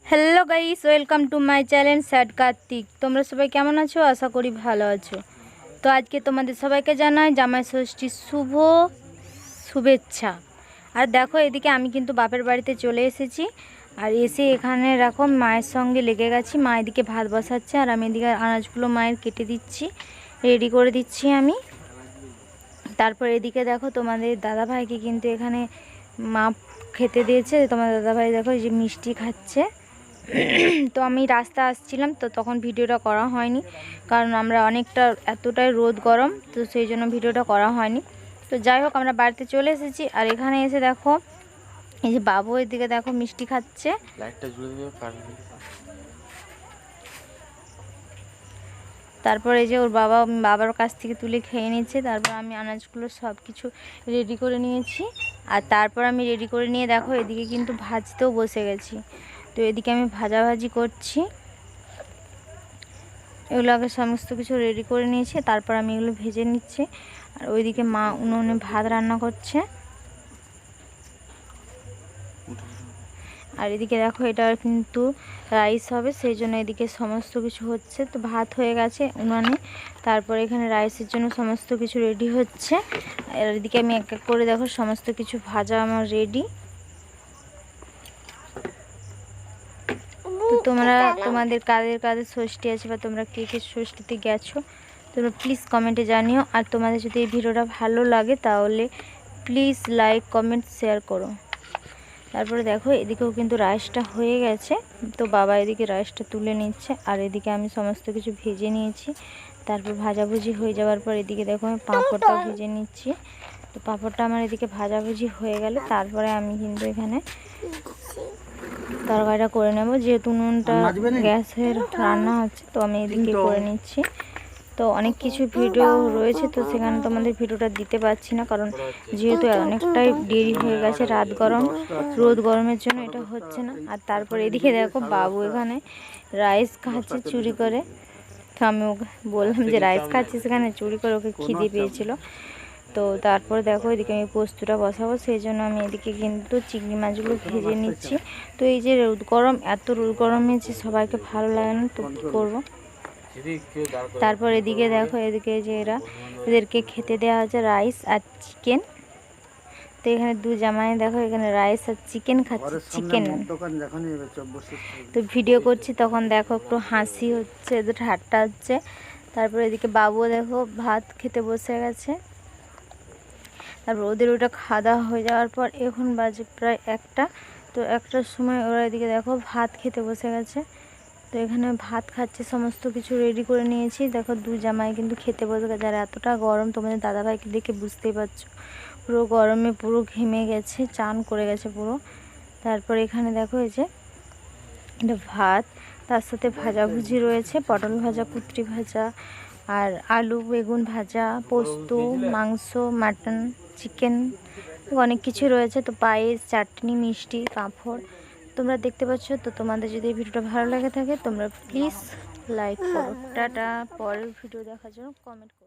Hello guys, welcome to my channel sad Kartik. তোমরা সবাই কেমন আছো? আশা করি ভালো আছো। তো আজকে তোমাদের সবাইকে জানাই জামাই ষষ্ঠীর শুভেচ্ছা। আর দেখো, এদিকে আমি কিন্তু বাপের বাড়িতে চলে এসেছি। আর এসে এখানে রাখো মায়ের সঙ্গে লেগে গেছি। মা এদিকে ভাত বসাচ্ছে আর আমি এদিকে আনাজগুলো মায়ের কেটে দিচ্ছি, রেডি করে দিচ্ছি আমি। তারপর এদিকে দেখো তোমাদের দাদাভাইকে কিন্তু এখানে মা খেতে দিয়েছে। তোমার দাদাভাই দেখো এই যে মিষ্টি খাচ্ছে। তো আমি রাস্তা আসছিলাম, তো তখন ভিডিওটা করা হয়নি, কারণ আমরা এতটাই রোদ গরম, তো সেই জন্য ভিডিওটা করা হয়নি। তো যাই হোক, আমরা বাড়িতে চলে এসেছি। আর এখানে এসে দেখো এই যে বাবু এদিকে দেখো মিষ্টি খাচ্ছে। তারপর এই যে ওর বাবার কাছ থেকে তুলে খেয়ে নিচ্ছে। তারপর আমি আনাজগুলো সব কিছু রেডি করে নিয়েছি। আর তারপর আমি রেডি করে নিয়ে দেখো এদিকে কিন্তু ভাজতেও বসে গেছি। তো এদিকে আমি ভাজাভাজি করছি। এগুলো আগে সমস্ত কিছু রেডি করে নিয়েছি, তারপর আমি এগুলো ভেজে নিচ্ছি। আর ওইদিকে মা উনুনে ভাত রান্না করছে। আর এদিকে দেখো এটা কিন্তু রাইস হবে, সেই জন্য এদিকে সমস্ত কিছু হচ্ছে। তো ভাত হয়ে গেছে উনানে, তারপর এখানে রাইসের জন্য সমস্ত কিছু রেডি হচ্ছে। আর এদিকে আমি এক এক করে দেখো সমস্ত কিছু ভাজা আমার রেডি। তো তোমাদের কাদের ষষ্ঠী আছে, বা তোমরা কে কে ষষ্ঠীতে গেছো, তোমরা প্লিজ কমেন্টে জানিও। আর তোমাদের যদি এই ভিডিওটা ভালো লাগে তাহলে প্লিজ লাইক কমেন্ট শেয়ার করো। তারপরে দেখো এদিকেও কিন্তু রাইসটা হয়ে গেছে। তো বাবা এদিকে রাইসটা তুলে নিচ্ছে, আর এদিকে আমি সমস্ত কিছু ভেজে নিয়েছি। তারপর ভাজাভুজি হয়ে যাওয়ার পর এদিকে দেখো আমি পাঁপড়টা ভেজে নিচ্ছি। তো পাঁপড়টা আমার এদিকে ভাজাভুজি হয়ে গেলে তারপরে আমি কিন্তু এখানে তরকারিটা করে নেব। যেহেতু নুনটা গ্যাসের রান্না হচ্ছে, তো আমি এদিকে করে নিচ্ছি। তো অনেক কিছু ভিডিও রয়েছে, তো সেখানে তোমাদের ভিডিওটা দিতে পারছি না, কারণ যেহেতু অনেকটাই দেরি হয়ে গেছে, রোদ গরমের জন্য এটা হচ্ছে না। আর তারপর এদিকে দেখো বাবু এখানে রাইস খাচ্ছে চুরি করে। তো আমি ওকে বললাম যে রাইস খাচ্ছি, সেখানে চুরি করে, ওকে খিদে পেয়েছিল। তো তারপর দেখো এদিকে আমি পোস্তটা বসাবো, সেই জন্য আমি এদিকে কিন্তু চিংড়ি মাছগুলো ভেজে নিচ্ছি। তো এই যে রোদ গরম, এত রোদ গরমে যে সবাইকে ভালো লাগে না, তো কী করবো। তারপর এদিকে দেখো এদিকে যে এদেরকে খেতে দেওয়া হচ্ছে রাইস আর চিকেন। তো এখানে দু জামাই দেখো এখানে রাইস আর চিকেন খাচ্ছে। তো ভিডিও করছি তখন দেখো একটু হাসি হচ্ছে, এদের ঠাট্টা হচ্ছে। তারপর এদিকে বাবুও দেখো ভাত খেতে বসে গেছে। তারপর ওদের ওটা খাওয়া দাওয়া হয়ে যাওয়ার পর এখন বাজে প্রায় 1টা। তো 1টার সময় ওরা এদিকে দেখো ভাত খেতে বসে গেছে। তো এখানে ভাত খাচ্ছে, সমস্ত কিছু রেডি করে নিয়েছি। দেখো দু জামাই কিন্তু খেতে বসে গেছে। আর এতটা গরম, তোমাদের দাদাভাইকে দেখে বুঝতেই পারছো, পুরো গরমে পুরো ঘেমে গেছে, চান করে গেছে পুরো। তারপর এখানে দেখো এই যে এটা ভাত, তার সাথে ভাজাভুজি রয়েছে, পটল ভাজা, কুটরি ভাজা, আর আলু বেগুন ভাজা, পোস্ত, মাংস, মাটন, চিকেন, অনেক কিছু রয়েছে। তো পায়েস, চাটনি, মিষ্টি, পাঁপড় তোমরা দেখতে পাচ্ছ। তো তোমাদের যদি এই ভিডিওটা ভালো লাগে থাকে তোমরা প্লিজ লাইক করো। টাটা। পরের ভিডিও দেখার জন্য কমেন্ট করো।